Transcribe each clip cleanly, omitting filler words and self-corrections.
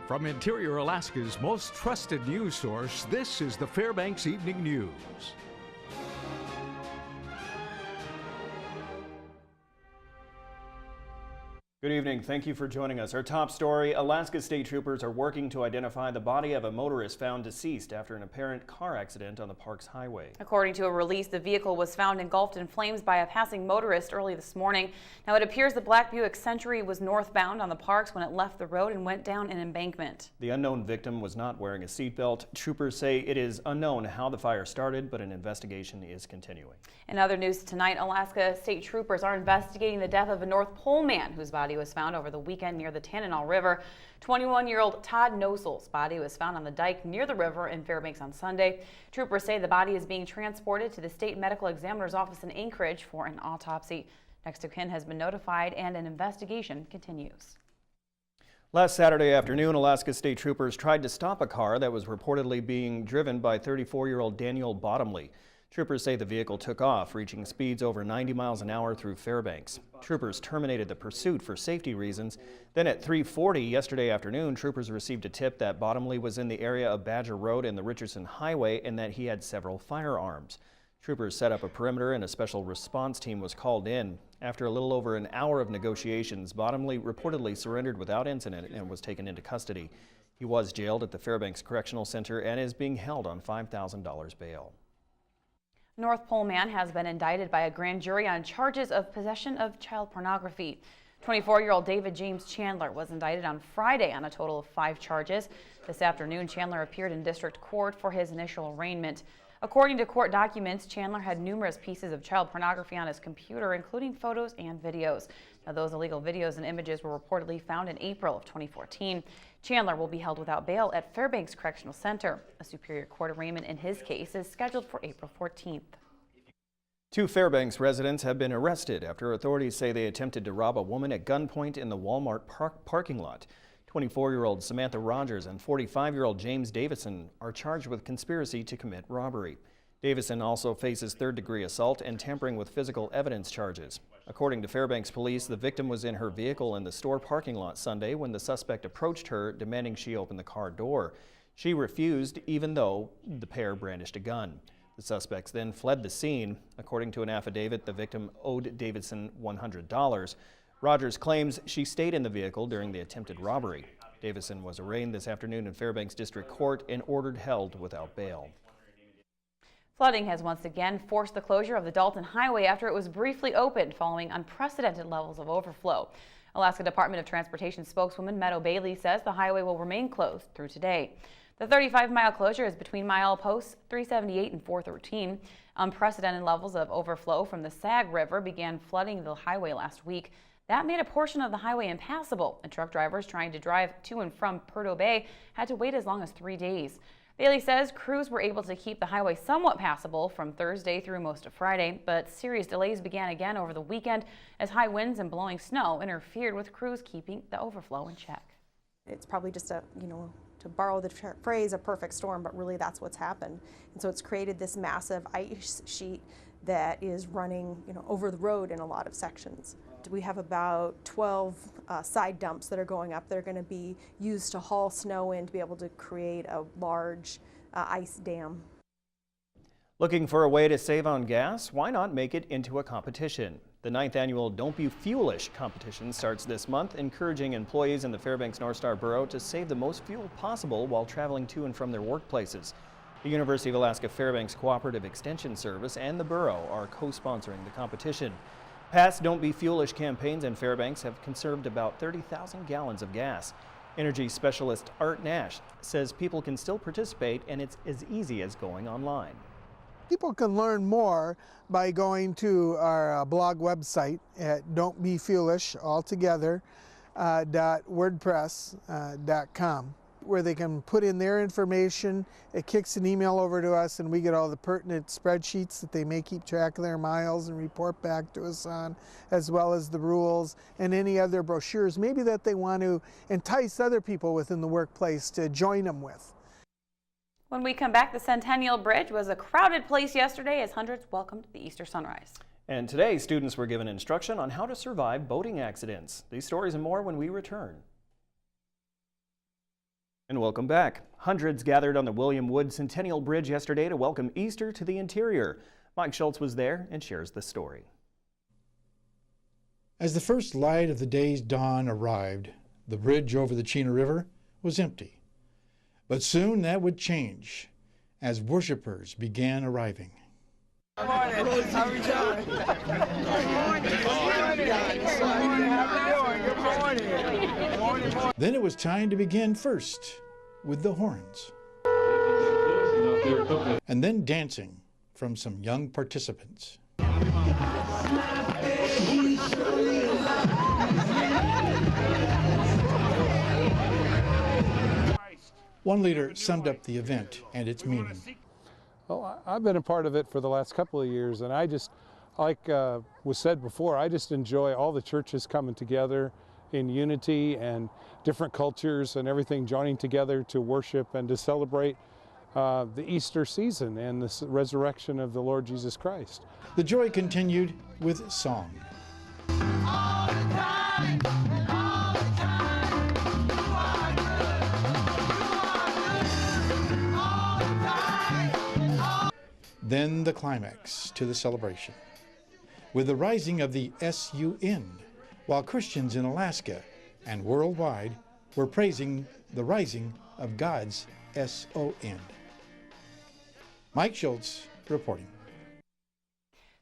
From Interior Alaska's most trusted news source, this is the Fbx Evening News. Good evening. Thank you for joining us. Our top story, Alaska State Troopers are working to identify the body of a motorist found deceased after an apparent car accident on the park's highway. According to a release, the vehicle was found engulfed in flames by a passing motorist early this morning. Now, it appears the black Buick Century was northbound on the parks when it left the road and went down an embankment. The unknown victim was not wearing a seatbelt. Troopers say it is unknown how the fire started, but an investigation is continuing. In other news tonight, Alaska State Troopers are investigating the death of a North Pole man whose body was found over the weekend near the Tanana River. 21-year-old Todd Nosel's body was found on the dike near the river in Fairbanks on Sunday. Troopers say the body is being transported to the state medical examiner's office in Anchorage for an autopsy. Next of kin has been notified and an investigation continues. Last Saturday afternoon, Alaska State Troopers tried to stop a car that was reportedly being driven by 34-year-old Daniel Bottomley. Troopers say the vehicle took off, reaching speeds over 90 miles an hour through Fairbanks. Troopers terminated the pursuit for safety reasons. Then at 3:40 yesterday afternoon, troopers received a tip that Bottomley was in the area of Badger Road and the Richardson Highway and that he had several firearms. Troopers set up a perimeter and a special response team was called in. After a little over an hour of negotiations, Bottomley reportedly surrendered without incident and was taken into custody. He was jailed at the Fairbanks Correctional Center and is being held on $5,000 bail. North Pole man has been indicted by a grand jury on charges of possession of child pornography. 24-year-old David James Chandler was indicted on Friday on a total of 5 charges. This afternoon, Chandler appeared in district court for his initial arraignment. According to court documents, Chandler had numerous pieces of child pornography on his computer, including photos and videos. Now, those illegal videos and images were reportedly found in April of 2014. Chandler will be held without bail at Fairbanks Correctional Center. A Superior Court arraignment in his case is scheduled for April 14th. 2 Fairbanks residents have been arrested after authorities say they attempted to rob a woman at gunpoint in the Walmart parking lot. 24-year-old Samantha Rogers and 45-year-old James Davison are charged with conspiracy to commit robbery. Davison also faces third-degree assault and tampering with physical evidence charges. According to Fairbanks police, the victim was in her vehicle in the store parking lot Sunday when the suspect approached her, demanding she open the car door. She refused, even though the pair brandished a gun. The suspects then fled the scene. According to an affidavit, the victim owed Davison $100. Rogers claims she stayed in the vehicle during the attempted robbery. Davison was arraigned this afternoon in Fairbanks District Court and ordered held without bail. Flooding has once again forced the closure of the Dalton Highway after it was briefly opened following unprecedented levels of overflow. Alaska Department of Transportation spokeswoman Meadow Bailey says the highway will remain closed through today. The 35-mile closure is between mileposts 378 and 413. Unprecedented levels of overflow from the Sag River began flooding the highway last week. That made a portion of the highway impassable, and truck drivers trying to drive to and from Prudhoe Bay had to wait as long as 3 days. Bailey says crews were able to keep the highway somewhat passable from Thursday through most of Friday, but serious delays began again over the weekend as high winds and blowing snow interfered with crews keeping the overflow in check. It's probably just a, to borrow the phrase, a perfect storm, but really that's what's happened. And so it's created this massive ice sheet that is running, over the road in a lot of sections. We have about 12 side dumps that are going up that are going to be used to haul snow in to be able to create a large ice dam. Looking for a way to save on gas? Why not make it into a competition? The 9th annual Don't Be Fuelish competition starts this month, encouraging employees in the Fairbanks North Star Borough to save the most fuel possible while traveling to and from their workplaces. The University of Alaska Fairbanks Cooperative Extension Service and the Borough are co-sponsoring the competition. Past Don't Be Fuelish campaigns in Fairbanks have conserved about 30,000 gallons of gas. Energy specialist Art Nash says people can still participate and it's as easy as going online. People can learn more by going to our blog website at don'tbefoolish.wordpress.com, where they can put in their information. It kicks an email over to us and we get all the pertinent spreadsheets that they may keep track of their miles and report back to us on, as well as the rules and any other brochures maybe that they want to entice other people within the workplace to join them with. When we come back, the Centennial Bridge was a crowded place yesterday as hundreds welcomed the Easter sunrise. And today, students were given instruction on how to survive boating accidents. These stories and more when we return. And welcome back. Hundreds gathered on the William Wood Centennial Bridge yesterday to welcome Easter to the interior. Mike Schultz was there and shares the story. As the first light of the day's dawn arrived, the bridge over the Chena River was empty. But soon that would change as worshipers began arriving. Good morning. How are you doing? Good morning. Then it was time to begin first with the horns. And then dancing from some young participants. One leader summed up the event and its meaning. Well, I've been a part of it for the last couple of years, and I just, like was said before, I just enjoy all the churches coming together in unity and different cultures and everything joining together to worship and to celebrate the Easter season and the resurrection of the Lord Jesus Christ. The joy continued with song. All the time, all the time, you are good, all the time. Then the climax to the celebration, with the rising of the SUN, while Christians in Alaska and worldwide were praising the rising of God's SON. Mike Schultz reporting.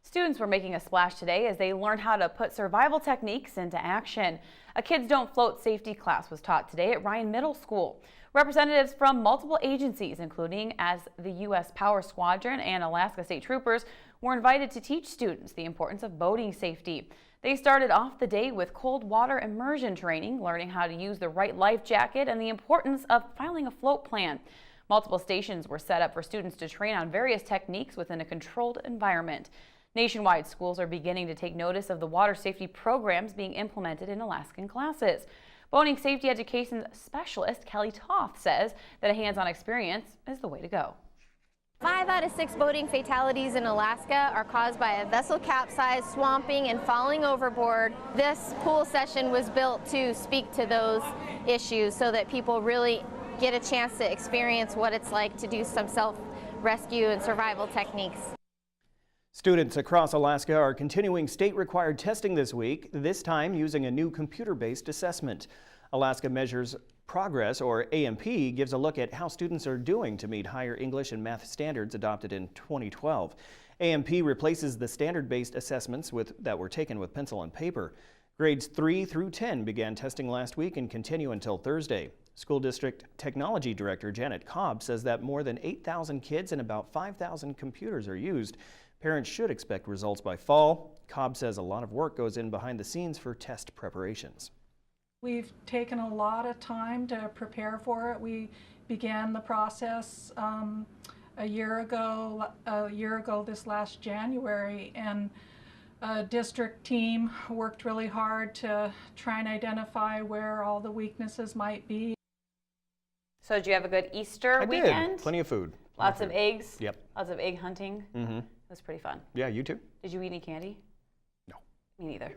Students were making a splash today as they learned how to put survival techniques into action. A Kids Don't Float safety class was taught today at Ryan Middle School. Representatives from multiple agencies, including as the U.S. Power Squadron and Alaska State Troopers, were invited to teach students the importance of boating safety. They started off the day with cold water immersion training, learning how to use the right life jacket and the importance of filing a float plan. Multiple stations were set up for students to train on various techniques within a controlled environment. Nationwide, schools are beginning to take notice of the water safety programs being implemented in Alaskan classes. Boating safety education specialist Kelly Toth says that a hands-on experience is the way to go. 5 out of 6 boating fatalities in Alaska are caused by a vessel capsize, swamping, and falling overboard. This pool session was built to speak to those issues so that people really get a chance to experience what it's like to do some self-rescue and survival techniques. Students across Alaska are continuing state-required testing this week, this time using a new computer-based assessment. Alaska Measures Progress, or AMP, gives a look at how students are doing to meet higher English and math standards adopted in 2012. AMP replaces the standard-based assessments that were taken with pencil and paper. Grades 3 through 10 began testing last week and continue until Thursday. School District Technology Director Janet Cobb says that more than 8,000 kids and about 5,000 computers are used. Parents should expect results by fall. Cobb says a lot of work goes in behind the scenes for test preparations. We've taken a lot of time to prepare for it. We began the process a year ago this last January, and a district team worked really hard to try and identify where all the weaknesses might be. So did you have a good Easter weekend? Plenty of food. Lots of eggs? Yep. Lots of egg hunting? Mm-hmm. It was pretty fun. Yeah, you too? Did you eat any candy? No. Me neither.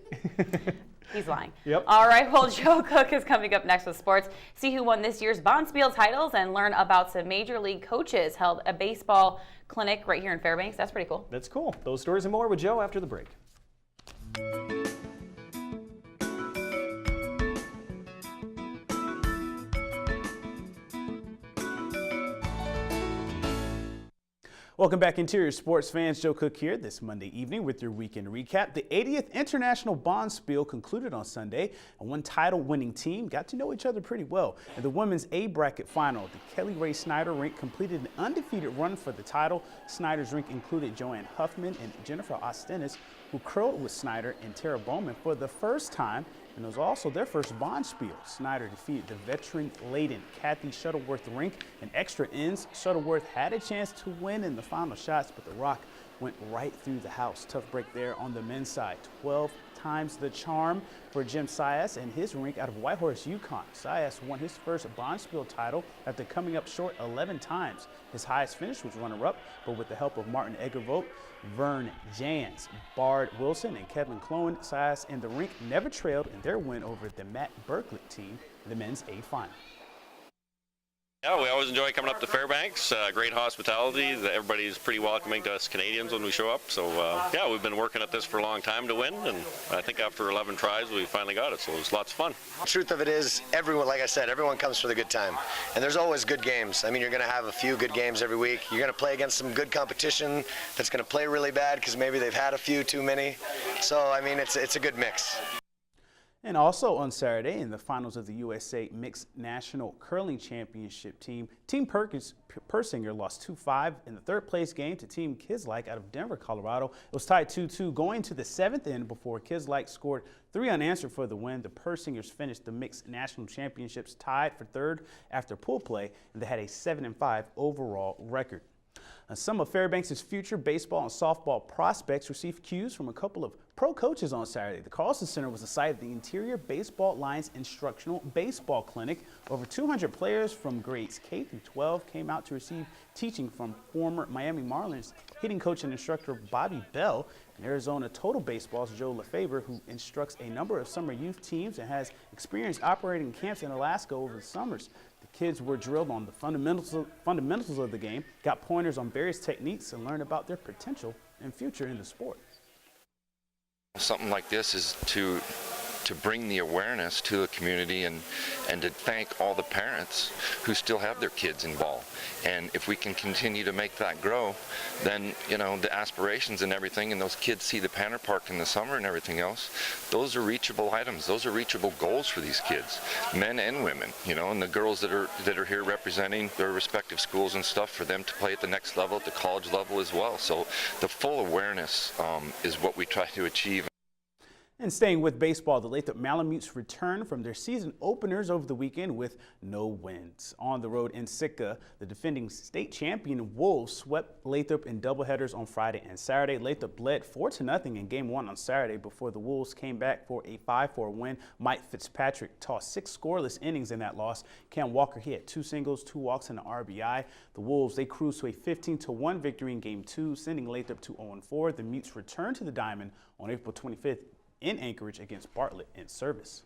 He's lying. Yep. All right, well, Joe Cook is coming up next with sports. See who won this year's Bonspiel titles and learn about some major league coaches. Held a baseball clinic right here in Fairbanks. That's pretty cool. That's cool. Those stories and more with Joe after the break. Welcome back, Interior Sports fans. Joe Cook here this Monday evening with your weekend recap. The 80th International Bonspiel concluded on Sunday, and one title-winning team got to know each other pretty well. In the women's A bracket final, the Kelly Ray Snyder rink completed an undefeated run for the title. Snyder's rink included Joanne Huffman and Jennifer Ostenis, who curled with Snyder and Tara Bowman for the first time, and it was also their first Bonspiel. Snyder defeated the veteran-laden Kathy Shuttleworth rink in extra ends. Shuttleworth had a chance to win in the final shots, but the rock went right through the house. Tough break there on the men's side. 12 times the charm for Jim Sias and his rink out of Whitehorse, Yukon. Sias won his first Bonspiel title after coming up short 11 times. His highest finish was runner-up, but with the help of Martin Egervogt, Vern Jans, Bard Wilson, and Kevin Clowen, Sias and the rink never trailed in their win over the Matt Berklick team in the men's A final. Yeah, we always enjoy coming up to Fairbanks. Great hospitality. Everybody's pretty welcoming to us Canadians when we show up. So, yeah, we've been working at this for a long time to win, and I think after 11 tries, we finally got it. So it was lots of fun. The truth of it is, everyone, like I said, everyone comes for the good time. And there's always good games. I mean, you're going to have a few good games every week. You're going to play against some good competition that's going to play really bad because maybe they've had a few too many. So, I mean, it's a good mix. And also on Saturday, in the finals of the USA Mixed National Curling Championship Team Persinger lost 2-5 in the third-place game to Team Kislike out of Denver, Colorado. It was tied 2-2 going to the 7th inning before Kislike scored 3 unanswered for the win. The Persingers finished the Mixed National Championships tied for third after pool play, and they had a 7-5 overall record. Some of Fairbanks' future baseball and softball prospects received cues from a couple of pro coaches on Saturday. The Carlson Center was the site of the Interior Baseball Lines Instructional Baseball Clinic. Over 200 players from grades K through 12 came out to receive teaching from former Miami Marlins hitting coach and instructor Bobby Bell and Arizona Total Baseball's Joe Lefebvre, who instructs a number of summer youth teams and has experience operating camps in Alaska over the summers. The kids were drilled on the fundamentals of the game, got pointers on various techniques, and learned about their potential and future in the sport. Something like this is to bring the awareness to the community and to thank all the parents who still have their kids involved. And if we can continue to make that grow, then, you know, the aspirations and everything, and those kids see the Panther Park in the summer and everything else, those are reachable items. Those are reachable goals for these kids, men and women, you know, and the girls that are here representing their respective schools and stuff, for them to play at the next level, at the college level as well. So the full awareness is what we try to achieve. And staying with baseball, the Lathrop Malamutes returned from their season openers over the weekend with no wins. On the road in Sitka, the defending state champion Wolves swept Lathrop in doubleheaders on Friday and Saturday. Lathrop led 4-0 in Game 1 on Saturday before the Wolves came back for a 5-4 win. Mike Fitzpatrick tossed 6 scoreless innings in that loss. Cam Walker, he had 2 singles, 2 walks, and an RBI. The Wolves, they cruised to a 15-1 victory in Game 2, sending Lathrop to 0-4. The Mutes returned to the Diamond on April 25th in Anchorage against Bartlett in service.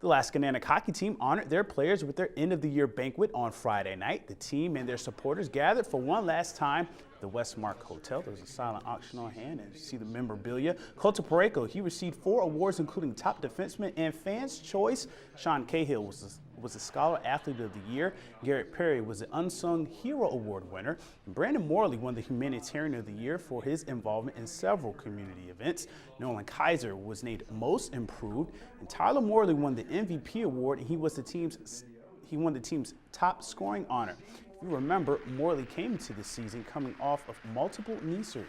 The Alaska hockey team honored their players with their end-of-the-year banquet on Friday night. The team and their supporters gathered for one last time at the Westmark Hotel. There was a silent auction on hand, and you see the memorabilia. Colton Pareko, he received 4 awards, including Top Defenseman and Fans' Choice. Sean Cahill was the Scholar Athlete of the Year. Garrett Perry was the Unsung Hero Award winner. And Brandon Morley won the Humanitarian of the Year for his involvement in several community events. Nolan Kaiser was named Most Improved, and Tyler Morley won the MVP award, and he won the team's top scoring honor. If you remember, Morley came into the season coming off of multiple knee surgeries.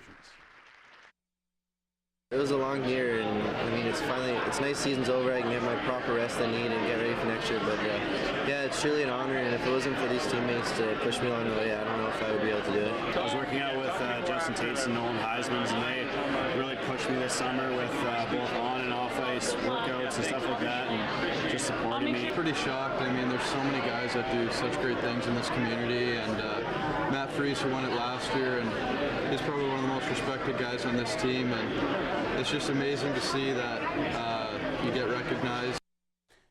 It was a long year, and I mean, it's nice season's over. I can get my proper rest I need and get ready for next year. But yeah, it's truly an honor, and if it wasn't for these teammates to push me along the way, I don't know if I would be able to do it. I was working out with Justin Tates and Nolan Heisman's, and they really pushed me this summer with both on and off ice workouts and stuff like that, and just supporting me. Pretty shocked. I mean, there's so many guys that do such great things in this community, and Matt Freese, who won it last year, and he's probably one of the most respected guys on this team, and it's just amazing to see that you get recognized.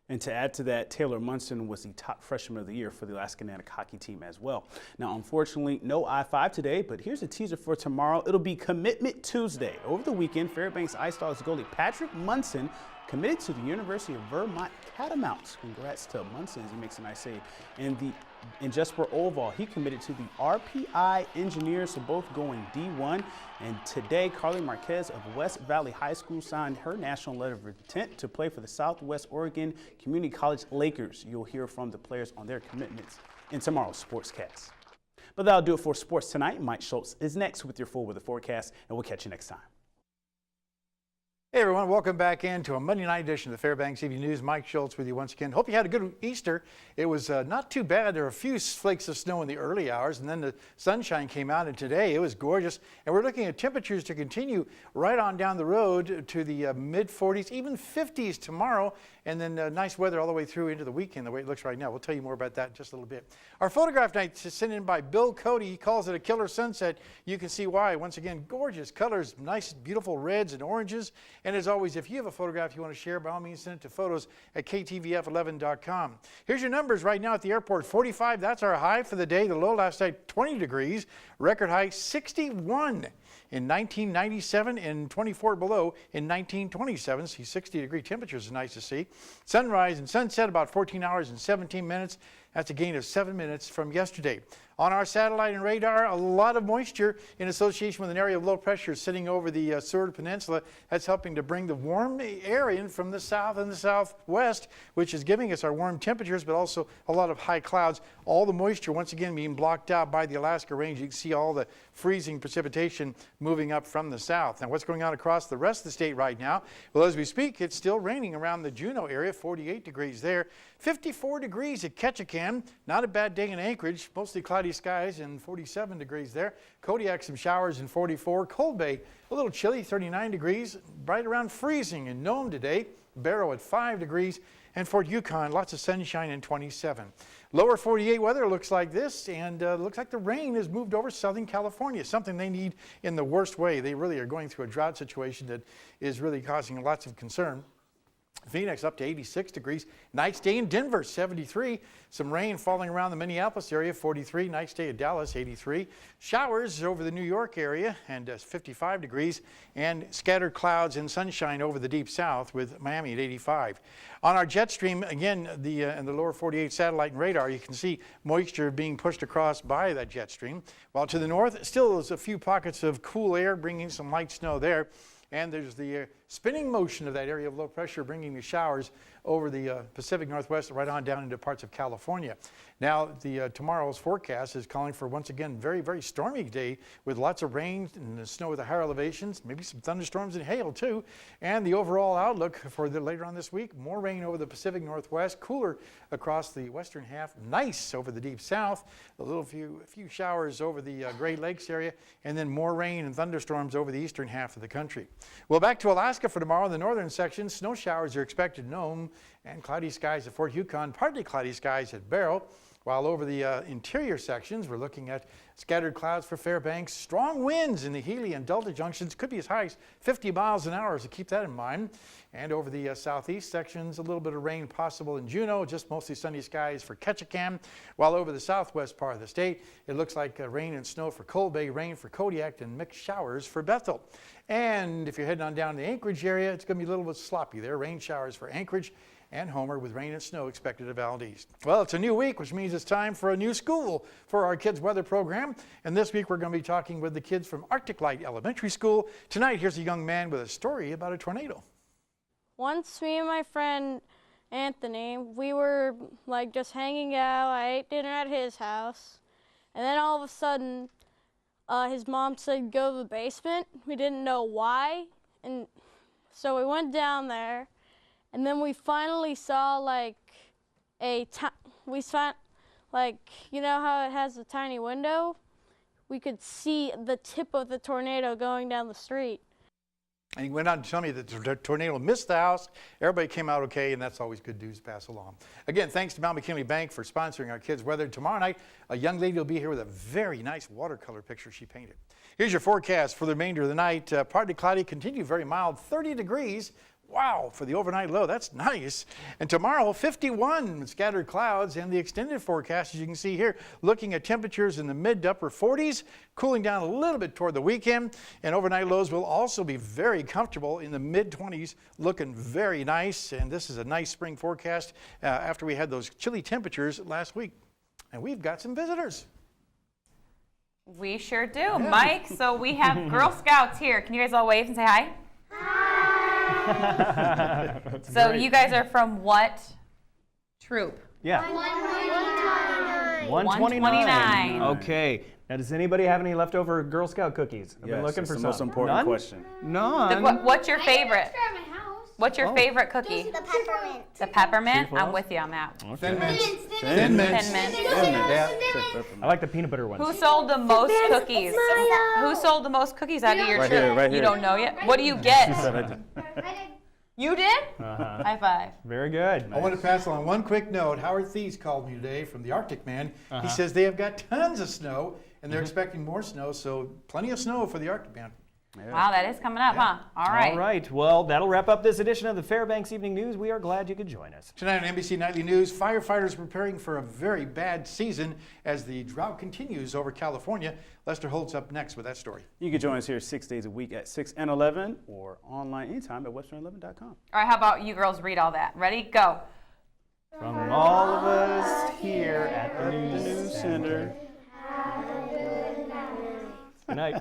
And to add to that, Taylor Munson was the top freshman of the year for the Alaska hockey team as well. Now, unfortunately, no I-5 today, but here's a teaser for tomorrow. It'll be Commitment Tuesday. Over the weekend, Fairbanks Ice Dogs goalie Patrick Munson committed to the University of Vermont Catamounts. Congrats to Munson as he makes a nice save. In Jesper Oval, he committed to the RPI Engineers, so both going D1. And today, Carly Marquez of West Valley High School signed her national letter of intent to play for the Southwest Oregon Community College Lakers. You'll hear from the players on their commitments in tomorrow's Sportscast. But that'll do it for sports tonight. Mike Schultz is next with your full weather forecast, and we'll catch you next time. Hey everyone, welcome back into a Monday night edition of the Fbx Evening News. Mike Schultz with you once again. Hope you had a good Easter. It was not too bad. There were a few flakes of snow in the early hours, and then the sunshine came out, and today it was gorgeous. And we're looking at temperatures to continue right on down the road to the mid-40s, even 50s tomorrow. and then nice weather all the way through into the weekend, the way it looks right now. We'll tell you more about that in just a little bit. Our photograph night is sent in by Bill Cody. He calls it a killer sunset. You can see why. Once again, gorgeous colors, nice, beautiful reds and oranges. And as always, if you have a photograph you want to share, by all means, send it to photos@ktvf11.com. Here's your numbers right now at the airport. 45, that's our high for the day. The low last night, 20 degrees. Record high, 61 in 1997 and 24 below in 1927. See, 60-degree temperatures is nice to see. Sunrise and sunset about 14 hours and 17 minutes. That's a gain of 7 minutes from yesterday. On our satellite and radar, a lot of moisture in association with an area of low pressure sitting over the Seward Peninsula. That's helping to bring the warm air in from the south and the southwest, which is giving us our warm temperatures, but also a lot of high clouds. All the moisture, once again, being blocked out by the Alaska Range. You can see all the freezing precipitation moving up from the south. Now, what's going on across the rest of the state right now? Well, as we speak, it's still raining around the Juneau area, 48 degrees there. 54 degrees at Ketchikan. Not a bad day in Anchorage, mostly cloudy skies and 47 degrees there. Kodiak, some showers and 44. Cold Bay, a little chilly, 39 degrees, right around freezing in Nome today. Barrow at 5 degrees, and Fort Yukon, lots of sunshine and 27. Lower 48 weather looks like this, and looks like the rain has moved over Southern California, something they need in the worst way. They really are going through a drought situation that is really causing lots of concern. Phoenix up to 86 degrees. Night stay in Denver, 73. Some rain falling around the Minneapolis area, 43. Night stay at Dallas, 83. Showers over the New York area, and 55 degrees. And scattered clouds and sunshine over the deep south with Miami at 85. On our jet stream, again, in the lower 48 satellite and radar, you can see moisture being pushed across by that jet stream. While to the north, still there's a few pockets of cool air bringing some light snow there. And there's the spinning motion of that area of low pressure bringing the showers over the Pacific Northwest right on down into parts of California. Now, tomorrow's forecast is calling for, once again, very, very stormy day with lots of rain and snow at the higher elevations, maybe some thunderstorms and hail too. And the overall outlook for later on this week, more rain over the Pacific Northwest, cooler across the western half, nice over the deep south, a few showers over the Great Lakes area, and then more rain and thunderstorms over the eastern half of the country. Well, back to Alaska for tomorrow. In the northern section, snow showers are expected in Nome and cloudy skies at Fort Yukon, partly cloudy skies at Barrow. While over the interior sections, we're looking at scattered clouds for Fairbanks, strong winds in the Healy and Delta junctions, could be as high as 50 miles an hour, so keep that in mind. And over the southeast sections, a little bit of rain possible in Juneau, just mostly sunny skies for Ketchikan. While over the southwest part of the state, it looks like rain and snow for Cold Bay, rain for Kodiak, and mixed showers for Bethel. And if you're heading on down to the Anchorage area, it's going to be a little bit sloppy there. Rain showers for Anchorage and Homer with rain and snow expected at Valdez. Well, it's a new week, which means it's time for a new school for our kids' weather program. And this week we're going to be talking with the kids from Arctic Light Elementary School. Tonight, here's a young man with a story about a tornado. Once me and my friend Anthony, we were like just hanging out. I ate dinner at his house. And then all of a sudden, his mom said, go to the basement. We didn't know why. And so we went down there. And then we finally saw like you know how it has a tiny window? We could see the tip of the tornado going down the street. And he went on to tell me that the tornado missed the house. Everybody came out okay, and that's always good news to pass along. Again, thanks to Mount McKinley Bank for sponsoring our kids' weather. Tomorrow night, a young lady will be here with a very nice watercolor picture she painted. Here's your forecast for the remainder of the night. Partly cloudy, continue very mild, 30 degrees. Wow, for the overnight low, that's nice. And tomorrow, 51 with scattered clouds, and the extended forecast, as you can see here, looking at temperatures in the mid to upper 40s, cooling down a little bit toward the weekend, and overnight lows will also be very comfortable in the mid 20s, looking very nice. And this is a nice spring forecast after we had those chilly temperatures last week. And we've got some visitors. We sure do, yeah. Mike. So we have Girl Scouts here. Can you guys all wave and say hi? So great. You guys are from what troop? Yeah. 129. Okay. Now, does anybody have any leftover Girl Scout cookies? I've been looking for some. That's the most important question. None. What's your favorite? What's your favorite cookie? The peppermint. The peppermint? I'm with you on that. Okay. Thin Mints. I like the peanut butter ones. Who sold the most cookies? Who sold the most cookies out of your troop? Right here. You don't know yet? What do you get? You did? Uh-huh. High five. Very good. I want to pass along one quick note. Howard Thies called me today from the Arctic Man. Uh-huh. He says they have got tons of snow, and they're expecting more snow, so plenty of snow for the Arctic Man. Wow, that is coming up, huh? All right. All right. Well, that'll wrap up this edition of the Fbx Evening News. We are glad you could join us. Tonight on NBC Nightly News, firefighters preparing for a very bad season as the drought continues over California. Lester Holt's up next with that story. You can join us here 6 days a week at 6 and 11 or online anytime at western11.com. All right, how about you girls read all that? Ready? Go. From all of us here at the News Center. Good night.